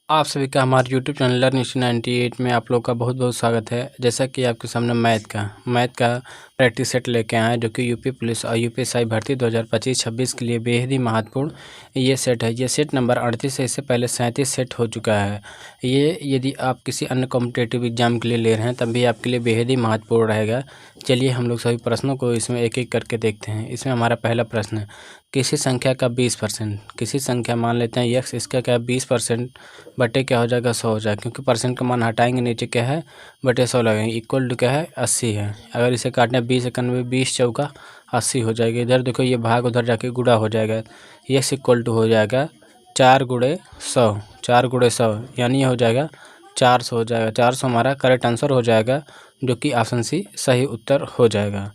आप सभी का हमारे YouTube चैनल लर्न 98 में आप लोग का बहुत बहुत स्वागत है। जैसा कि आपके सामने मैथ का प्रैक्टिस सेट लेके आए हैं, जो कि यूपी पुलिस और यूपीएसआई भर्ती 2025-26 के लिए बेहद ही महत्वपूर्ण ये सेट है। ये सेट नंबर 38 है। इससे पहले 37 सेट हो चुका है। ये यदि आप किसी अन्य कॉम्पिटेटिव एग्जाम के लिए ले रहे हैं तब भी आपके लिए बेहद ही महत्वपूर्ण रहेगा। चलिए हम लोग सभी प्रश्नों को इसमें एक एक करके देखते हैं। इसमें हमारा पहला प्रश्न है, किसी संख्या का 20%, किसी संख्या मान लेते हैं यक्स, इसका क्या है 20% बटे क्या हो जाएगा 100 हो जाएगा, क्योंकि परसेंट का मान हटाएंगे नीचे क्या है बटे 100 लगाएंगे, इक्वल टू क्या है 80 है। अगर इसे काटना 20 91 20 चौका 80 हो जाएगा। इधर देखो ये भाग उधर जाके गुणा हो जाएगा, यक्स इक्वल टू हो जाएगा 4 गुणे 100, 4 गुणे 100 यानी ये हो जाएगा 400 हो जाएगा। 400 हमारा करेक्ट आंसर हो जाएगा, जो कि ऑप्शन सी सही उत्तर हो जाएगा।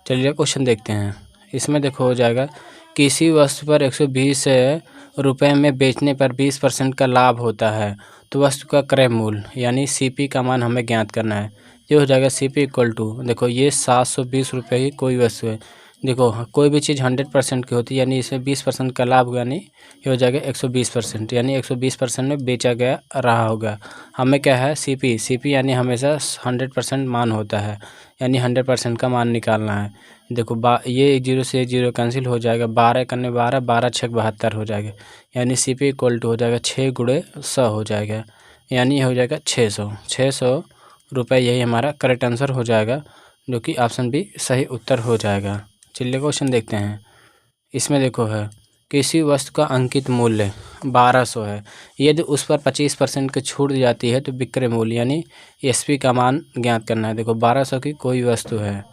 चलिए क्वेश्चन देखते हैं। इसमें देखो हो जाएगा, किसी वस्तु पर 120 रुपये में बेचने पर 20% का लाभ होता है, तो वस्तु का क्रय मूल्य यानी सीपी का मान हमें ज्ञात करना है। ये हो जाएगा सीपी इक्वल टू, देखो ये 720 रुपये की कोई वस्तु है। देखो कोई भी चीज़ 100% की होती है, यानी इसमें 20% का लाभ होगा, यानी ये हो जाएगा 120%, यानी 120% में बेचा गया रहा होगा। हमें क्या है सीपी यानी हमेशा 100% मान होता है, यानी 100% का मान निकालना है। देखो ये 0 से 0 कैंसिल हो जाएगा, 12 करने 12, 12 6 72 हो जाएगा, यानी सीपी इक्वल टू हो जाएगा 6 गुणे 100 हो जाएगा, यानी ये हो जाएगा 600 रुपये। यही हमारा करेक्ट आंसर हो जाएगा, जो कि ऑप्शन बी सही उत्तर हो जाएगा। चलिए क्वेश्चन देखते हैं। इसमें देखो है, किसी वस्तु का अंकित मूल्य 1200 है, यदि उस पर 25% की छूट दी जाती है तो विक्रय मूल्य यानी एसपी का मान ज्ञात करना है। देखो 1200 की कोई वस्तु है,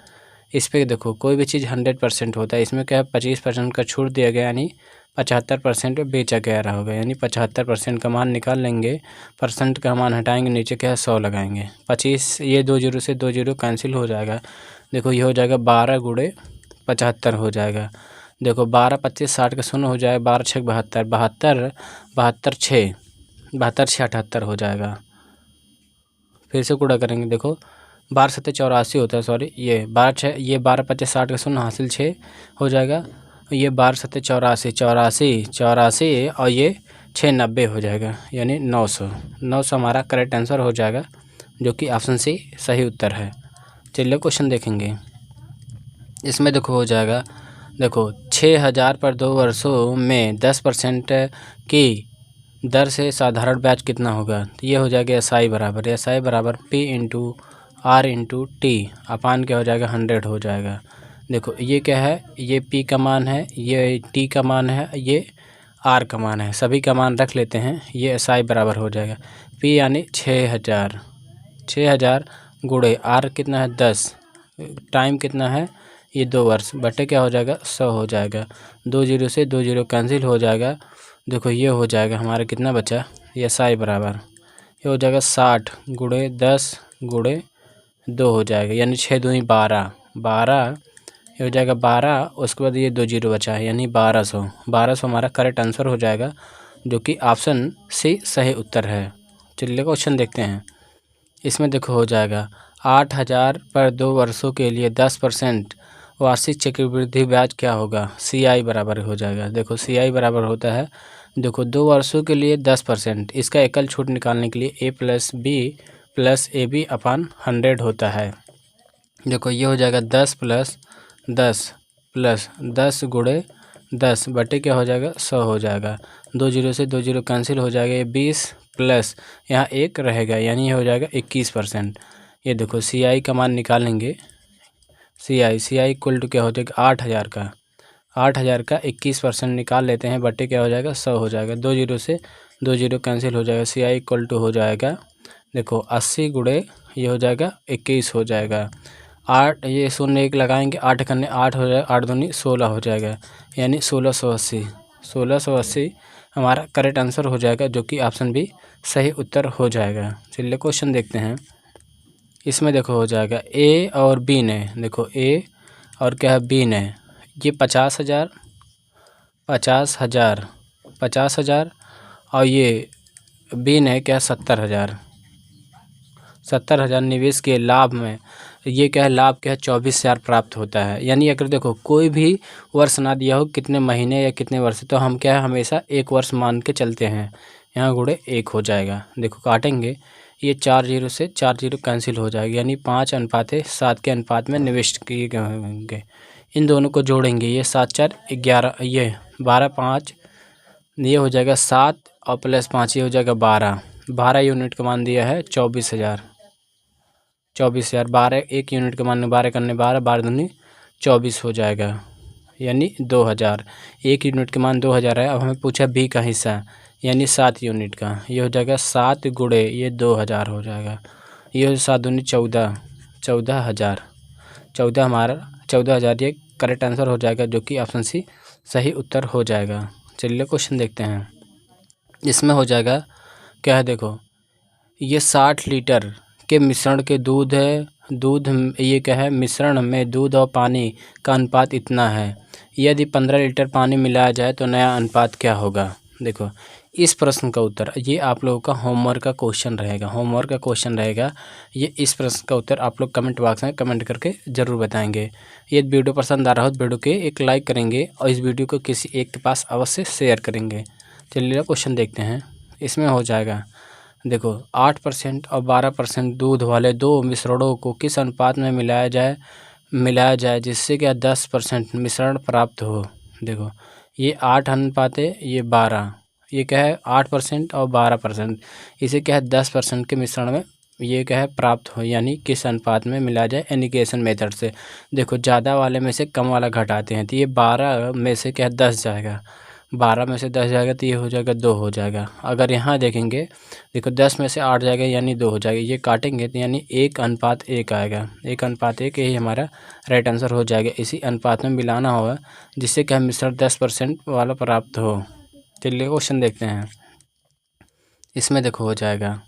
इस पर देखो कोई भी चीज़ 100% होता है, इसमें क्या है 25% का छूट दिया गया, यानी 75% बेचा गया रहा होगा, यानी 75% का मान निकाल लेंगे, परसेंट का मान हटाएंगे, नीचे क्या है 100 लगाएंगे। 25 ये 2 जीरो से 2 जीरो कैंसिल हो जाएगा। देखो ये हो जाएगा 12 गुणे 75 हो जाएगा। देखो 12 25 60 का 0 हो जाएगा, 12 6 72 72 6 78 हो जाएगा। फिर से गुणा करेंगे, देखो 12 7 84 होता है, सॉरी ये 12 6 ये 12 25 60 का 0 हासिल 6 हो जाएगा, ये 12 7 84 और ये 6 90 हो जाएगा, यानी 900 हमारा करेक्ट आंसर हो जाएगा, जो कि ऑप्शन सी सही उत्तर है। चलिए क्वेश्चन देखेंगे। इसमें देखो हो जाएगा, देखो 6000 पर 2 वर्षों में 10% की दर से साधारण ब्याज कितना होगा। तो ये हो जाएगा SI बराबर P into R into T अपान क्या हो जाएगा 100 हो जाएगा। देखो ये क्या है, ये P का मान है, ये T का मान है, ये R का मान है, सभी का मान रख लेते हैं। ये SI बराबर हो जाएगा P यानी 6000 गुणे R कितना है 10, टाइम कितना है ये 2 वर्ष, बटे क्या हो जाएगा 100 हो जाएगा। 2 जीरो से 2 जीरो कैंसिल हो जाएगा। देखो ये हो जाएगा हमारा कितना बचा, ये SI बराबर ये हो जाएगा 60 गुणे 10 गुणे 2 हो जाएगा, यानी 6 दूनी 12 ये हो जाएगा 12। उसके बाद ये 2 जीरो बचा है, यानी 1200 हमारा करेक्ट आंसर हो जाएगा, जो कि ऑप्शन सी सही उत्तर है। चलिए क्वेश्चन देखते हैं। इसमें देखो हो जाएगा 8000 पर 2 वर्षों के लिए 10% वार्षिक चक्रवृद्धि ब्याज क्या होगा। CI बराबर हो जाएगा। देखो CI बराबर होता है, देखो 2 वर्षों के लिए 10%, इसका एकल छूट निकालने के लिए A plus B plus AB अपान 100 होता है। देखो ये हो जाएगा 10 प्लस 10 गुणे 10 बटे क्या हो जाएगा 100 हो जाएगा। 2 जीरो से 2 जीरो कैंसिल हो जाएगा, ये 20 प्लस यहाँ 1 रहेगा, यानी ये हो जाएगा 21%। ये देखो CI का मान निकालेंगे, CI इक्वल टू क्या हो जाएगा 8000 का 21% निकाल लेते हैं, बटे क्या हो जाएगा 100 हो जाएगा। 2 जीरो से 2 जीरो कैंसिल हो जाएगा, CI इक्वल टू हो जाएगा देखो 80 गुणे ये हो जाएगा 21 हो जाएगा। 8 ये 0 1 लगाएंगे, 8 करने 8 हो जाएगा, 8 दूनी 16 हो जाएगा, यानी 1680 हमारा करेक्ट आंसर हो जाएगा, जो कि ऑप्शन बी सही उत्तर हो जाएगा। चलिए क्वेश्चन देखते हैं। इसमें देखो हो जाएगा A और B ने, देखो A और क्या है B ने, ये 50,000 और ये B ने क्या 70,000 निवेश के लाभ में, ये क्या है लाभ क्या है 24,000 प्राप्त होता है। यानी अगर देखो कोई भी वर्ष ना दिया हो कितने महीने या कितने वर्ष, तो हम क्या है हमेशा 1 वर्ष मान के चलते हैं, यहाँ गुणे 1 हो जाएगा। देखो काटेंगे, ये 4 0 से 4 0 कैंसिल हो जाएगा, यानी 5:7 के अनुपात में निविष्ट किए गए होंगे। इन दोनों को जोड़ेंगे, ये 7 4 11, ये 12 5, ये हो जाएगा 7 और +5 ये हो जाएगा 12। 12 यूनिट का मान दिया है 24,000। 24,000 12 1 यूनिट का मान 12 करने 12 12 दूनी 24 हो जाएगा, यानी 2000। 1 यूनिट का मान 2000 है। अब हमें पूछा बी का हिस्सा, यानी 7 यूनिट का, ये हो जाएगा 7 गुणे ये 2000 हो जाएगा। ये हो 7 दूनी 14, 14,000। 14 हमारा 14,000 ये करेक्ट आंसर हो जाएगा, जो कि ऑप्शन सी सही उत्तर हो जाएगा। चलिए क्वेश्चन देखते हैं। इसमें हो जाएगा क्या है, देखो ये 60 लीटर के मिश्रण के दूध है, ये क्या है, मिश्रण में दूध और पानी का अनुपात इतना है। यदि 15 लीटर पानी मिलाया जाए तो नया अनुपात क्या होगा। देखो इस प्रश्न का उत्तर, ये आप लोगों का होमवर्क का क्वेश्चन रहेगा। ये इस प्रश्न का उत्तर आप लोग कमेंट बॉक्स में कमेंट करके ज़रूर बताएंगे। ये वीडियो पसंद आ रहा हो तो वीडियो के एक लाइक करेंगे और इस वीडियो को किसी एक के पास अवश्य शेयर करेंगे। चलिए क्वेश्चन देखते हैं। इसमें हो जाएगा, देखो 8% और 12% दूध वाले दो मिश्रणों को किस अनुपात में मिलाया जाए जिससे क्या 10% मिश्रण प्राप्त हो। देखो ये 8 अनुपात है, ये 12, ये क्या है 8% और 12%, इसे क्या है 10% के मिश्रण में ये क्या है प्राप्त हो, यानी किस अनुपात में मिलाया जाए एनिगेशन मेथड से। देखो ज़्यादा वाले में से कम वाला घटाते हैं, तो ये 12 में से क्या है 10 जाएगा, 12 में से 10 जाएगा तो ये हो जाएगा 2 हो जाएगा। अगर यहाँ देखेंगे, देखो 10 में से 8 जाएगा यानी 2 हो जाएगा, ये काटेंगे तो यानी 1:1 आएगा। 1:1 यही हमारा राइट आंसर हो जाएगा। इसी अनुपात में मिलाना होगा जिससे क्या मिश्रण 10% वाला प्राप्त हो। चलिए क्वेश्चन देखते हैं। इसमें देखो हो जाएगा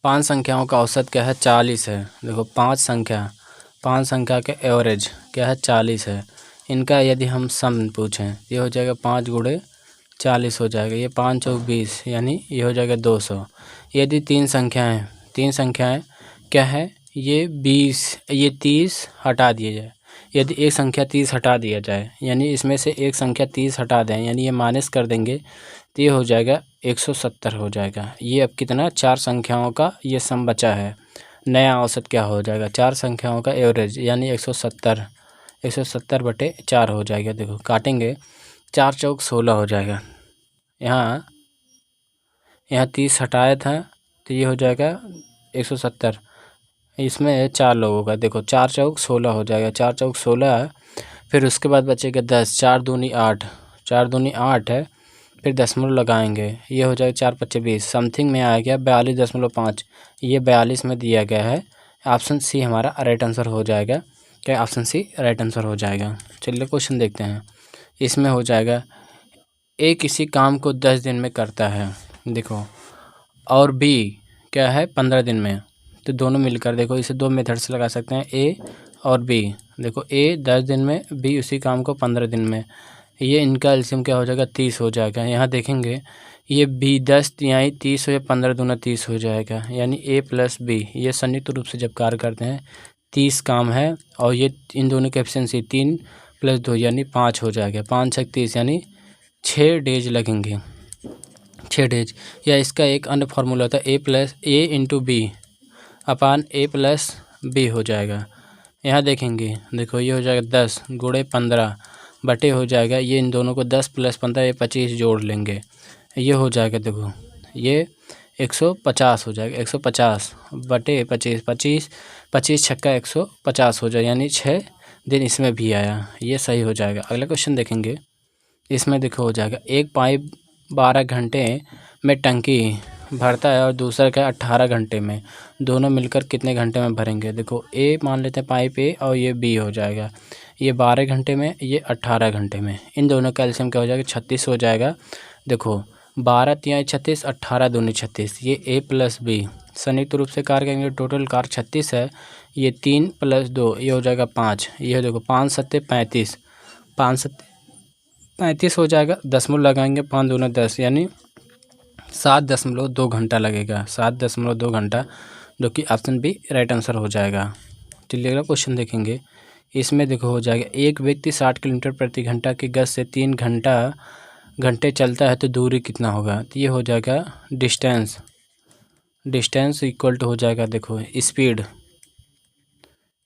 5 संख्याओं का औसत क्या है 40 है। देखो 5 संख्या के एवरेज क्या है 40 है। इनका यदि हम सम पूछें, ये हो जाएगा 5 गुणे 40 हो जाएगा, ये 5 चौक 20, यानी ये हो जाएगा 200। यदि 3 संख्याएं क्या है, ये 20, ये 30 हटा दिए जाए, यदि एक संख्या 30 हटा दिया जाए, यानी इसमें से एक संख्या 30 हटा दें, यानी ये माइनस कर देंगे तो ये हो जाएगा 170 हो जाएगा। ये अब कितना 4 संख्याओं का ये सम बचा है। नया औसत क्या हो जाएगा 4 संख्याओं का एवरेज, यानी 170 बटे 4 हो जाएगा। देखो काटेंगे, 4 चौक 16 हो जाएगा। यहाँ 30 हटाया था तो ये हो जाएगा 170। इसमें 4 लोगों का, देखो 4 चौक 16 हो जाएगा, 4 चौक 16। फिर उसके बाद बचेगा 10, 4 दूनी 8, 4 दूनी 8 है, फिर दशमलव लगाएंगे, ये हो जाएगा 4 पच्चे 20। समथिंग में आ गया 42.5, ये 42 में दिया गया है। ऑप्शन सी हमारा राइट आंसर हो जाएगा। क्या ऑप्शन सी राइट आंसर हो जाएगा। चलिए क्वेश्चन देखते हैं। इसमें हो जाएगा ए किसी काम को 10 दिन में करता है, देखो, और बी क्या है 15 दिन में, तो दोनों मिलकर देखो इसे 2 मेथड से लगा सकते हैं, ए और बी। देखो ए 10 दिन में, बी उसी काम को 15 दिन में, ये इनका एलसीएम क्या हो जाएगा 30 हो जाएगा। यहाँ देखेंगे ये बी 10 तिहाई 30 हो या 15 दूना 30 हो जाएगा, यानी ए प्लस बी ये संयुक्त रूप से जब कार्य करते हैं 30 काम है, और ये इन दोनों की एफिशिएंसी 3 + 2 यानी 5 हो जाएगा। 5 6 30 यानी 6 डेज लगेंगे, 6 डेज। या इसका एक अन्य फार्मूला होता है ए इंटू बी अपान ए प्लस बी हो जाएगा। यहाँ देखेंगे, देखो ये हो जाएगा 10 गुणे 15 बटे हो जाएगा, ये इन दोनों को 10 + 15 ये 25 जोड़ लेंगे, ये हो जाएगा, देखो ये 150 हो जाएगा। 150 बटे 25, 25 छक्का 150 हो जाएगा, यानी 6 दिन इसमें भी आया, ये सही हो जाएगा। अगला क्वेश्चन देखेंगे। इसमें देखो हो जाएगा एक पाइप 12 घंटे में टंकी भरता है और दूसरा क्या 18 घंटे में, दोनों मिलकर कितने घंटे में भरेंगे। देखो ए मान लेते हैं पाइप ए और ये बी हो जाएगा, ये 12 घंटे में, ये 18 घंटे में, इन दोनों का एलसीएम क्या हो जाएगा 36 हो जाएगा। देखो 12 तिहाई 36, 18 दूनी 36, ये ए प्लस बी संयुक्त रूप से कार्य करेंगे, टोटल कार्य 36 है, ये 3 + 2 ये हो जाएगा 5, ये देखो 5 7 35, 5 7 35 हो जाएगा। दशमलव लगाएंगे 5 दूना 10, यानी 7.2 घंटा लगेगा, 7.2 घंटा, जो कि ऑप्शन बी राइट आंसर हो जाएगा। चलिए अगला क्वेश्चन देखेंगे। इसमें देखो हो जाएगा एक व्यक्ति 60 किलोमीटर प्रति घंटा की गति से 3 घंटा घंटे चलता है तो दूरी कितना होगा, तो ये हो जाएगा डिस्टेंस। डिस्टेंस इक्वल टू हो जाएगा, देखो स्पीड,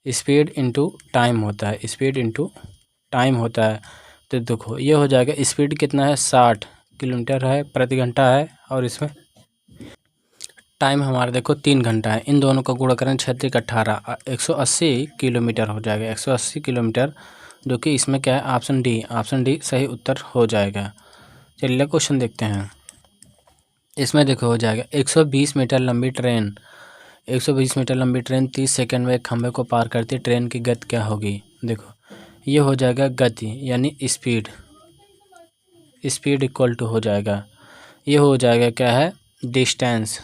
स्पीड इंटू टाइम होता है, स्पीड इंटू टाइम होता है। तो देखो ये हो जाएगा, स्पीड कितना है 60 किलोमीटर है प्रति घंटा है, और इसमें टाइम हमारा देखो 3 घंटा है। इन दोनों का गुणा करें 36 18 180 किलोमीटर हो जाएगा, 180 किलोमीटर, जो कि इसमें क्या है ऑप्शन डी, ऑप्शन डी सही उत्तर हो जाएगा। चलिए क्वेश्चन देखते हैं। इसमें देखो हो जाएगा 120 मीटर लंबी ट्रेन, 120 मीटर लंबी ट्रेन 30 सेकंड में एक खंभे को पार करती है, ट्रेन की गति क्या होगी। देखो ये हो जाएगा गति यानी स्पीड, स्पीड इक्वल टू हो जाएगा, ये हो जाएगा क्या है डिस्टेंस,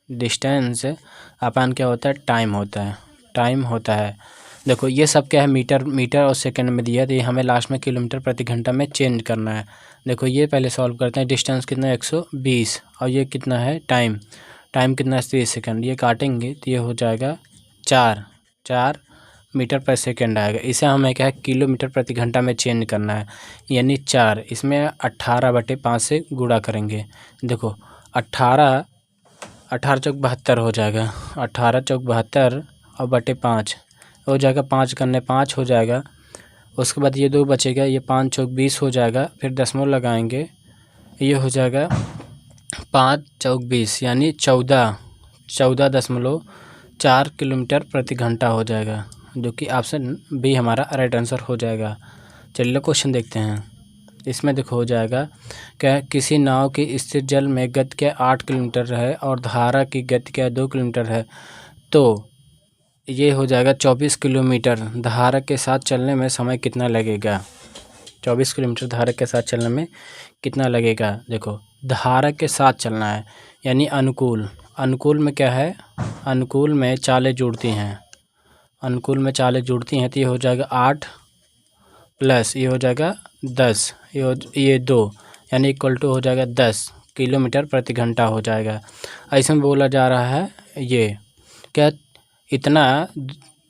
डिस्टेंस अपन क्या होता है टाइम होता है, टाइम होता है। देखो ये सब क्या है मीटर, मीटर और सेकंड में दिया, तो ये हमें लास्ट में किलोमीटर प्रति घंटा में चेंज करना है। देखो ये पहले सॉल्व करते हैं। डिस्टेंस कितना है 120, और ये कितना है टाइम, टाइम कितना है 30 सेकंड, ये काटेंगे तो ये हो जाएगा 4 मीटर पर सेकंड आएगा। इसे हमें क्या है किलोमीटर प्रति घंटा में चेंज करना है, यानी 4, इसमें 18/5 से गुणा करेंगे। देखो 18 चौक 72 हो जाएगा, 18 चौक 72 और बटे 5 हो जाएगा, 5 करने 5 हो जाएगा। उसके बाद ये 2 बचेगा, ये 5 चौक 20 हो जाएगा, फिर दशमलव लगाएंगे, ये हो जाएगा 5 चौक 20 यानी 14.4 किलोमीटर प्रति घंटा हो जाएगा, जो कि ऑप्शन बी हमारा राइट आंसर हो जाएगा। चलिए क्वेश्चन देखते हैं। इसमें देखो हो जाएगा क्या, किसी नाव की स्थिर जल में गति क्या 8 किलोमीटर है और धारा की गति क्या 2 किलोमीटर है, तो ये हो जाएगा 24 किलोमीटर धारा के साथ चलने में समय कितना लगेगा। 24 किलोमीटर धारा के साथ चलने में कितना लगेगा। देखो धारा के साथ चलना है यानी अनुकूल, अनुकूल में क्या है, अनुकूल में चालें जुड़ती हैं, अनुकूल में चालें जुड़ती हैं, तो ये हो जाएगा 8 प्लस ये हो जाएगा 10, ये 2 यानी इक्वल टू हो जाएगा 10 किलोमीटर प्रति घंटा हो जाएगा। ऐसे में बोला जा रहा है ये क्या, इतना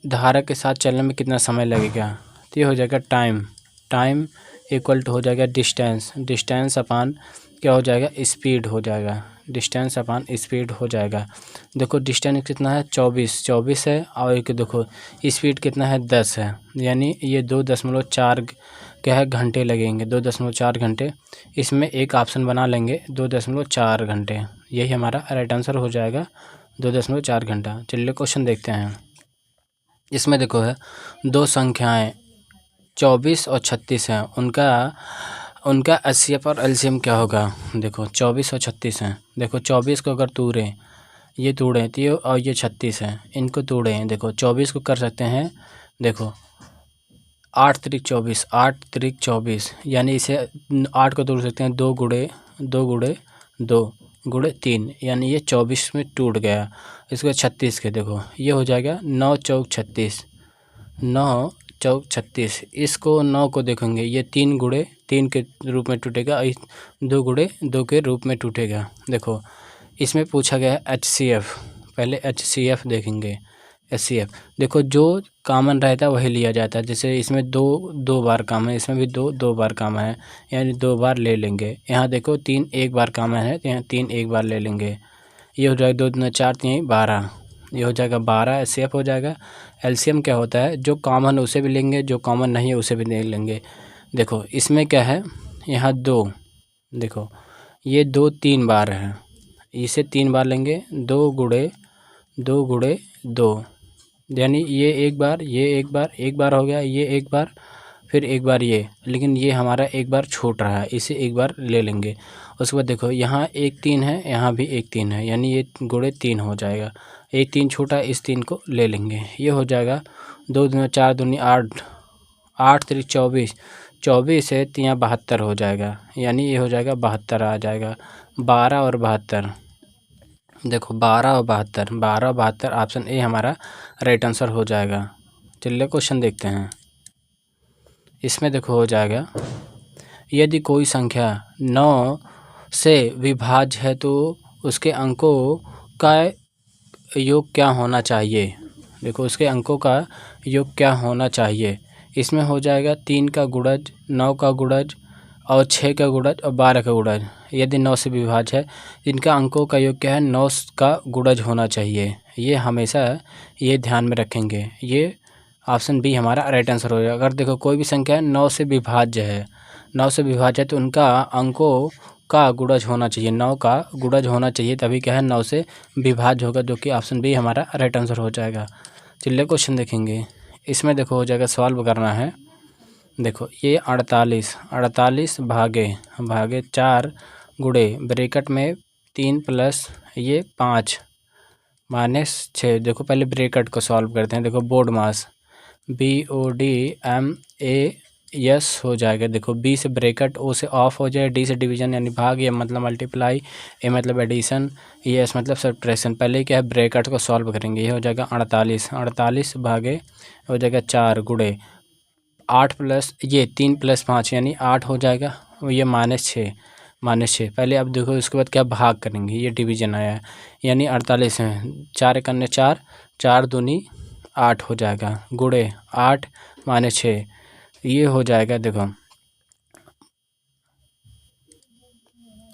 धारा के साथ चलने में कितना समय लगेगा, तो ये हो जाएगा टाइम, टाइम इक्वल टू हो जाएगा डिस्टेंस, डिस्टेंस अपान क्या हो जाएगा स्पीड हो जाएगा, डिस्टेंस अपान स्पीड हो जाएगा। देखो डिस्टेंस कितना है 24 है, और एक देखो स्पीड कितना है 10 है, यानी ये 2.4 क्या है घंटे लगेंगे, 2.4 घंटे। इसमें एक ऑप्शन बना लेंगे 2.4 घंटे, यही हमारा राइट आंसर हो जाएगा 2.4 घंटा। चलिए क्वेश्चन देखते हैं। इसमें देखो है 2 संख्याएं 24 और 36 हैं, उनका HCF और LCM क्या होगा। देखो 24 और 36 हैं, देखो 24 को अगर तोड़ें, ये तोड़ें तो ये, और ये 36 हैं, इनको तोड़ें। देखो 24 को कर सकते हैं, देखो 8 त्रिक 24, 8 त्रिक 24, यानी इसे 8 को तोड़ सकते हैं 2 गुणे 2 गुणे 3, यानी ये 24 में टूट गया। इसको 36 के देखो ये हो जाएगा 9 चौक 36, 9 चौक 36, इसको 9 को देखेंगे ये 3 गुणे 3 के रूप में टूटेगा, 2 गुणे 2 के रूप में टूटेगा। देखो इसमें पूछा गया है HCF, पहले HCF देखेंगे। HCF देखो जो कॉमन रहता है वही लिया जाता है, जैसे इसमें 2 बार काम है, इसमें भी 2 बार काम है, यानी 2 बार ले लेंगे। यहाँ देखो 3 एक बार काम है, तो यहाँ 3 एक बार ले लेंगे। ये हो जाएगा 2 दूना 4 3 12, ये हो जाएगा 12 HCF हो जाएगा। LCM क्या होता है, जो कॉमन उसे भी लेंगे, जो कॉमन नहीं है उसे भी नहीं लेंगे। देखो इसमें क्या है, यहाँ 2, देखो ये 2 3 बार है, इसे 3 बार लेंगे, 2 गुणे 2, यानी ये एक बार, ये एक बार हो गया, ये एक बार, फिर एक बार ये, लेकिन ये हमारा एक बार छूट रहा है, इसे एक बार ले लेंगे। उसके बाद देखो यहाँ 1 3 है, यहाँ भी 1 3 है, यानी ये गुणे 3 हो जाएगा। 1 3 छूटा, इस 3 को ले लेंगे। ये हो जाएगा 2 दूना 4 दूनी 8, 8 त्रिक 24, 24 से 3 72 हो जाएगा, यानी ये हो जाएगा 72 आ जाएगा। 12 और 72, देखो 12 और 72 ऑप्शन ए हमारा राइट आंसर हो जाएगा। चलिए क्वेश्चन देखते हैं। इसमें देखो हो जाएगा, यदि कोई संख्या 9 से विभाज्य है तो उसके अंकों का योग क्या होना चाहिए। देखो उसके अंकों का योग क्या होना चाहिए। इसमें हो जाएगा 3 का गुणज, 9 का गुणज और 6 का गुणज और 12 का गुणज यदि 9 से विभाज्य है, इनका अंकों का योग क्या है, 9 का गुणज होना चाहिए। ये हमेशा ये ध्यान में रखेंगे। ये ऑप्शन बी हमारा राइट आंसर हो जाएगा। अगर देखो कोई भी संख्या 9 से विभाज्य है, 9 से विभाज्य है तो उनका अंकों का गुणज होना चाहिए, 9 का गुणज होना चाहिए, तभी क्या है 9 से विभाज्य होगा, जो कि ऑप्शन बी हमारा राइट आंसर हो जाएगा। चलिए क्वेश्चन देखेंगे। इसमें देखो हो जाएगा, सॉल्व करना है। देखो ये 48 भागे 4 गुणे ब्रैकेट में 3 प्लस ये 5 -6। देखो पहले ब्रैकेट को सॉल्व करते हैं। देखो बोर्ड मास BODMAS हो जाएगा। देखो B से ब्रैकेट, O से ऑफ हो जाए, D से डिवीजन यानी भाग, ये मतलब मल्टीप्लाई, A मतलब एडिशन, ES मतलब सब्ट्रैक्शन। पहले क्या है ब्रैकेट को सॉल्व करेंगे। ये हो जाएगा 48 भागे हो जाएगा 4 गुणे 8 प्लस ये 3 प्लस 5 यानी 8 हो जाएगा। ये -6 पहले अब देखो इसके बाद क्या भाग करेंगे, ये डिवीजन आया है यानी 48 है, 4 एकन्ने 4, 4 दूनी 8 हो जाएगा, गुणे 8 -6 ये हो जाएगा। देखो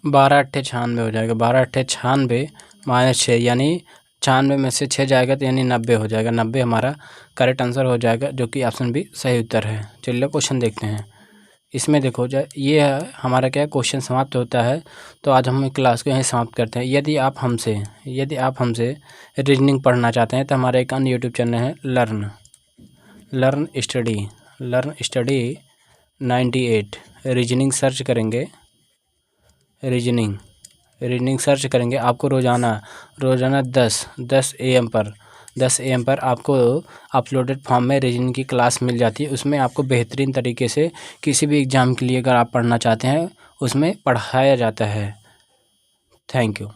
12 अट्ठे 96 हो जाएगा, 12 अट्ठे 96 -6 यानी 96 में से 6 जाएगा तो यानी 90 हो जाएगा। 90 हमारा करेक्ट आंसर हो जाएगा, जो कि ऑप्शन बी सही उत्तर है। चलिए क्वेश्चन देखते हैं। इसमें देखो ये है हमारा क्या क्वेश्चन समाप्त होता है। तो आज हम क्लास को यहीं समाप्त करते हैं। यदि आप हमसे रीजनिंग पढ़ना चाहते हैं तो हमारा एक अन्य यूट्यूब चैनल है लर्न स्टडी 98। रीजनिंग सर्च करेंगे, रीजनिंग सर्च करेंगे, आपको रोज़ाना 10 AM पर आपको अपलोडेड फॉर्म में रीजनिंग की क्लास मिल जाती है। उसमें आपको बेहतरीन तरीके से किसी भी एग्ज़ाम के लिए अगर आप पढ़ना चाहते हैं उसमें पढ़ाया जाता है। Thank you.